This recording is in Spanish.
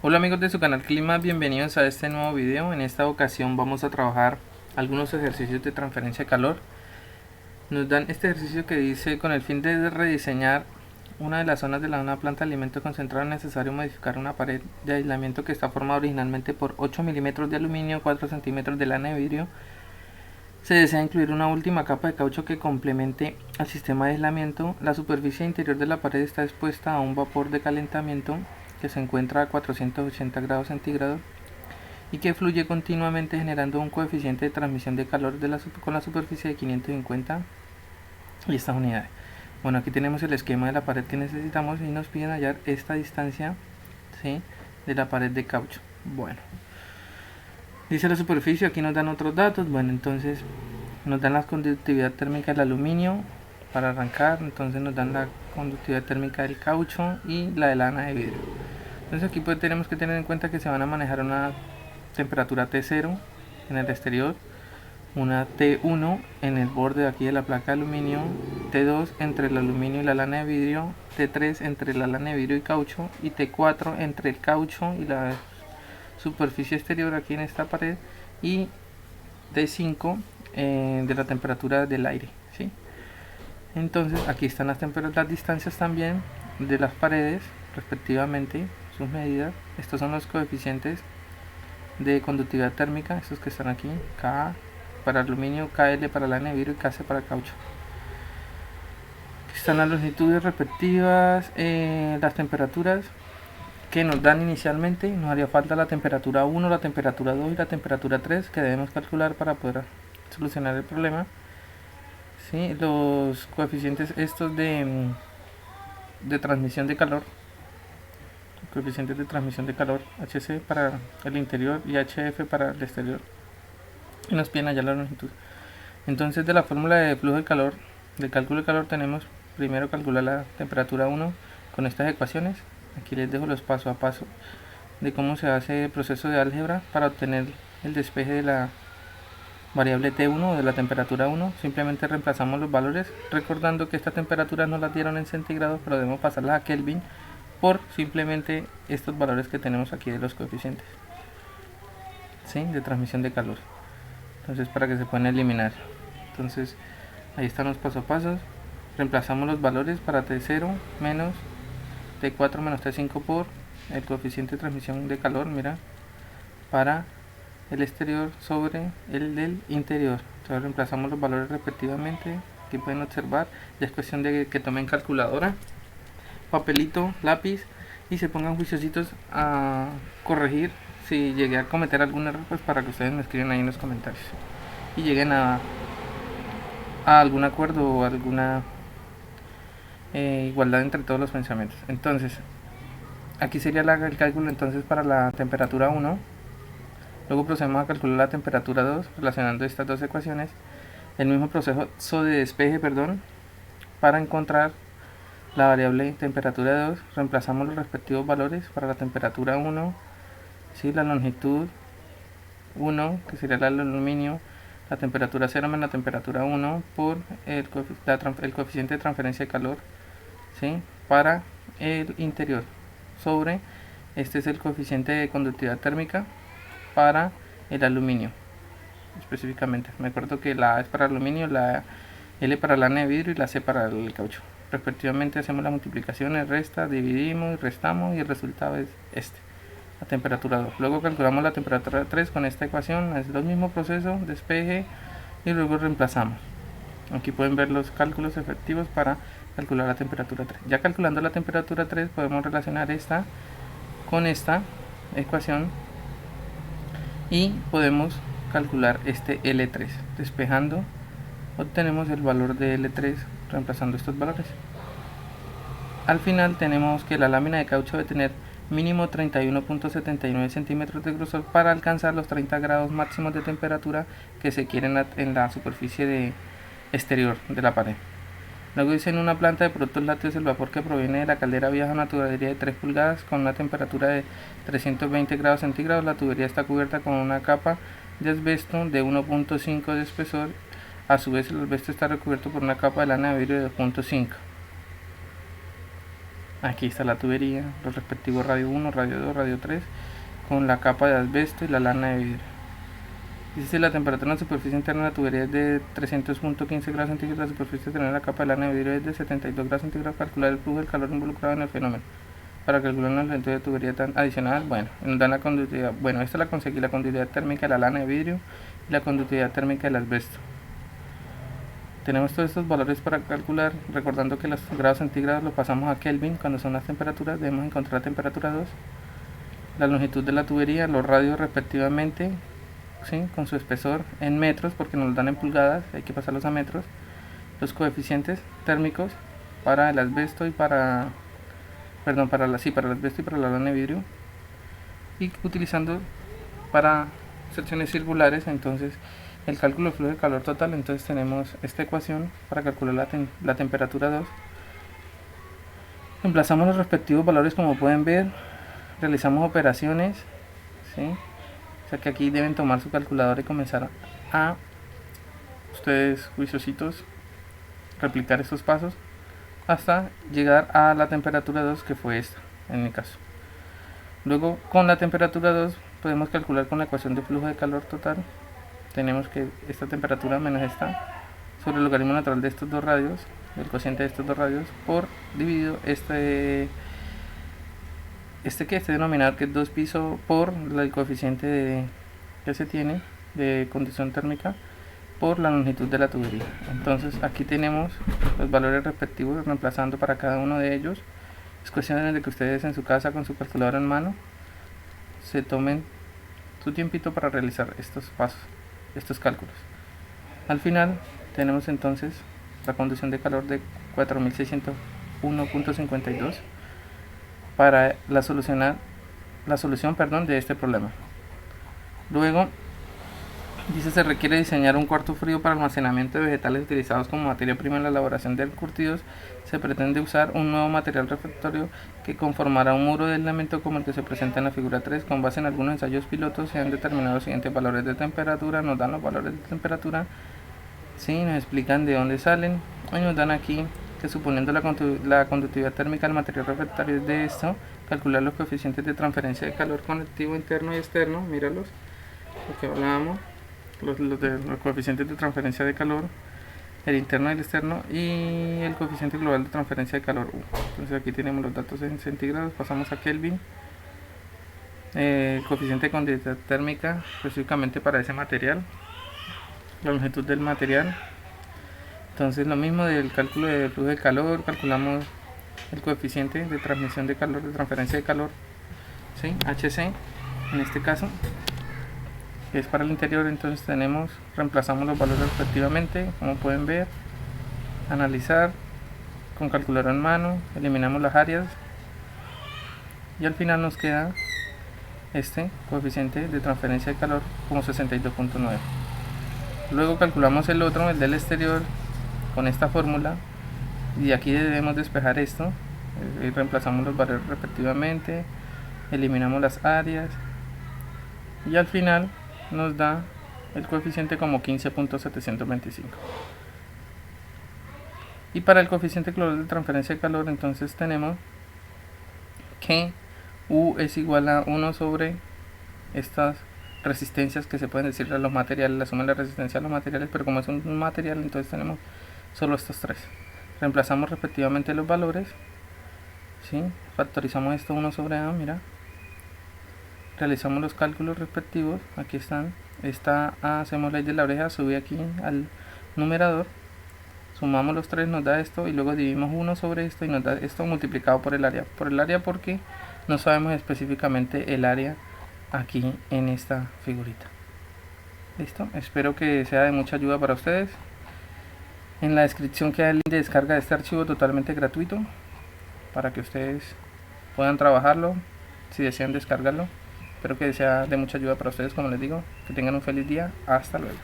Hola amigos de su canal Clima, bienvenidos a este nuevo video. En esta ocasión vamos a trabajar algunos ejercicios de transferencia de calor. Nos dan este ejercicio que dice: con el fin de rediseñar una de las zonas de una planta de alimento concentrado, es necesario modificar una pared de aislamiento que está formada originalmente por 8 milímetros de aluminio, 4 centímetros de lana de vidrio. Se desea incluir una última capa de caucho que complemente al sistema de aislamiento. La superficie interior de la pared está expuesta a un vapor de calentamiento que se encuentra a 480 grados centígrados y que fluye continuamente, generando un coeficiente de transmisión de calor con la superficie de 550 y estas unidades. Bueno, aquí tenemos el esquema de la pared que necesitamos y nos piden hallar esta distancia, ¿sí?, de la pared de caucho. Bueno, dice la superficie, aquí nos dan otros datos. Bueno, entonces nos dan la conductividad térmica del aluminio para arrancar, entonces nos dan la conductividad térmica del caucho y la de lana de vidrio. Entonces aquí pues tenemos que tener en cuenta que se van a manejar una temperatura T0 en el exterior, una T1 en el borde de aquí de la placa de aluminio, T2 entre el aluminio y la lana de vidrio, T3 entre la lana de vidrio y caucho, y T4 entre el caucho y la superficie exterior aquí en esta pared, y T5 de la temperatura del aire, ¿sí? Entonces aquí están las distancias también de las paredes respectivamente, sus medidas. Estos son los coeficientes de conductividad térmica, estos que están aquí: Ka para aluminio, Kl para lana de vidrio y Kc para caucho. Aquí están las longitudes respectivas, las temperaturas que nos dan inicialmente. Nos haría falta la temperatura 1, la temperatura 2 y la temperatura 3 que debemos calcular para poder solucionar el problema, ¿sí? Los coeficientes estos de transmisión de calor, coeficientes de transmisión de calor, Hc para el interior y Hf para el exterior, y nos piden hallar la longitud. Entonces, de la fórmula de flujo de calor, de cálculo de calor, tenemos primero calcular la temperatura 1 con estas ecuaciones. Aquí les dejo los paso a paso de cómo se hace el proceso de álgebra para obtener el despeje de la variable T1 o de la temperatura 1. Simplemente reemplazamos los valores, recordando que esta temperatura no las dieron en centígrados, pero debemos pasarlas a Kelvin por simplemente estos valores que tenemos aquí de los coeficientes, ¿sí?, de transmisión de calor. Entonces, para que se puedan eliminar, entonces ahí están los paso a pasos. Reemplazamos los valores para T0 menos T4 menos T5 por el coeficiente de transmisión de calor, mira, para el exterior sobre el del interior. Entonces reemplazamos los valores respectivamente. Aquí pueden observar, ya es cuestión de que tomen calculadora, papelito, lápiz y se pongan juiciositos a corregir si llegué a cometer algún error, pues para que ustedes me escriban ahí en los comentarios y lleguen a algún acuerdo o alguna igualdad entre todos los pensamientos. Entonces aquí sería el cálculo entonces para la temperatura 1. Luego procedemos a calcular la temperatura 2 relacionando estas dos ecuaciones. El mismo proceso de despeje, para encontrar la variable temperatura 2. Reemplazamos los respectivos valores para la temperatura 1, ¿sí?, la longitud 1, que sería el aluminio, la temperatura 0 menos la temperatura 1 por el coeficiente de transferencia de calor, ¿sí?, para el interior, sobre este es el coeficiente de conductividad térmica para el aluminio específicamente. Me acuerdo que la A es para aluminio, la L para lana de vidrio y la C para el caucho. Respectivamente hacemos las multiplicaciones, resta, dividimos, restamos y el resultado es este, la temperatura 2. Luego calculamos la temperatura 3 con esta ecuación, es el mismo proceso, despeje y luego reemplazamos. Aquí pueden ver los cálculos efectivos para calcular la temperatura 3. Ya calculando la temperatura 3 podemos relacionar esta con esta ecuación y podemos calcular este L3. Despejando obtenemos el valor de L3 reemplazando estos valores. Al final tenemos que la lámina de caucho debe tener mínimo 31.79 centímetros de grosor para alcanzar los 30 grados máximos de temperatura que se quieren en la superficie exterior de la pared. Luego dice: en una planta de productos lácteos, el vapor que proviene de la caldera viaja a una tubería de 3 pulgadas con una temperatura de 320 grados centígrados. La tubería está cubierta con una capa de asbesto de 1.5 de espesor. A su vez, el asbesto está recubierto por una capa de lana de vidrio de 2.5. Aquí está la tubería, los respectivos radio 1, radio 2, radio 3, con la capa de asbesto y la lana de vidrio. Dice la temperatura en la superficie interna de la tubería es de 300.15 grados centígrados, la superficie externa de la capa de lana de vidrio es de 72 grados centígrados. Calcular el flujo del calor involucrado en el fenómeno. Para calcular la longitud de tubería tan adicional, bueno, nos dan la conductividad. Bueno, esta la conseguí, la conductividad térmica de la lana de vidrio y la conductividad térmica del asbesto. Tenemos todos estos valores para calcular, recordando que los grados centígrados los pasamos a Kelvin. Cuando son las temperaturas debemos encontrar la temperatura 2, la longitud de la tubería, los radios respectivamente, ¿sí?, con su espesor en metros, porque nos lo dan en pulgadas, hay que pasarlos a metros, los coeficientes térmicos para el asbesto y para el asbesto y para la lana de vidrio, y utilizando para secciones circulares entonces el cálculo del flujo de calor total. Entonces tenemos esta ecuación para calcular la temperatura 2. Emplazamos los respectivos valores, como pueden ver, realizamos operaciones, ¿sí? O sea que aquí deben tomar su calculadora y comenzar a, ustedes juiciositos, replicar estos pasos hasta llegar a la temperatura 2, que fue esta en mi caso. Luego, con la temperatura 2 podemos calcular con la ecuación de flujo de calor total. Tenemos que esta temperatura menos esta sobre el logaritmo natural de estos dos radios, el cociente de estos dos radios, por dividido este denominador, que es 2 piso, por el coeficiente que se tiene de conducción térmica, por la longitud de la tubería. Entonces aquí tenemos los valores respectivos, reemplazando para cada uno de ellos. Es cuestión de que ustedes en su casa con su calculadora en mano se tomen su tiempito para realizar estos pasos, estos cálculos. Al final tenemos entonces la conducción de calor de 4601.52 para la solución de este problema. Luego dice: se requiere diseñar un cuarto frío para almacenamiento de vegetales utilizados como materia prima en la elaboración de encurtidos. Se pretende usar un nuevo material refractario que conformará un muro de aislamiento como el que se presenta en la figura 3. Con base en algunos ensayos pilotos se han determinado los siguientes valores de temperatura. Nos dan los valores de temperatura, ¿sí? Nos explican de dónde salen y nos dan aquí que, suponiendo la conductividad térmica del material refractario es de esto, calcular los coeficientes de transferencia de calor conectivo interno y externo. Míralos, lo que hablábamos. Los coeficientes de transferencia de calor, el interno y el externo, y el coeficiente global de transferencia de calor U. Entonces aquí tenemos los datos en centígrados, pasamos a Kelvin, el coeficiente de conductividad térmica específicamente para ese material, la longitud del material. Entonces lo mismo del cálculo del flujo de calor, calculamos el coeficiente de transmisión de calor, de transferencia de calor, ¿sí?, HC en este caso, que es para el interior. Entonces reemplazamos los valores respectivamente, como pueden ver, analizar con calculadora en mano, eliminamos las áreas y al final nos queda este coeficiente de transferencia de calor como 62.9. Luego calculamos el otro, el del exterior, con esta fórmula, y aquí debemos despejar esto, y reemplazamos los valores respectivamente, eliminamos las áreas y al final nos da el coeficiente como 15.725. Y para el coeficiente global de transferencia de calor, entonces tenemos que U es igual a 1 sobre estas resistencias que se pueden decir a los materiales, la suma de la resistencia a los materiales, pero como es un material, entonces tenemos solo estos tres. Reemplazamos respectivamente los valores, ¿sí? Factorizamos esto 1 sobre A, mira. Realizamos los cálculos respectivos, aquí están. Hacemos la de la oreja, sube aquí al numerador, sumamos los 3, nos da esto, y luego dividimos 1 sobre esto y nos da esto multiplicado por el área. Por el área porque no sabemos específicamente el área aquí en esta figurita. Listo, espero que sea de mucha ayuda para ustedes. En la descripción queda el link de descarga de este archivo totalmente gratuito para que ustedes puedan trabajarlo si desean descargarlo. Espero que sea de mucha ayuda para ustedes, como les digo. Que tengan un feliz día. Hasta luego.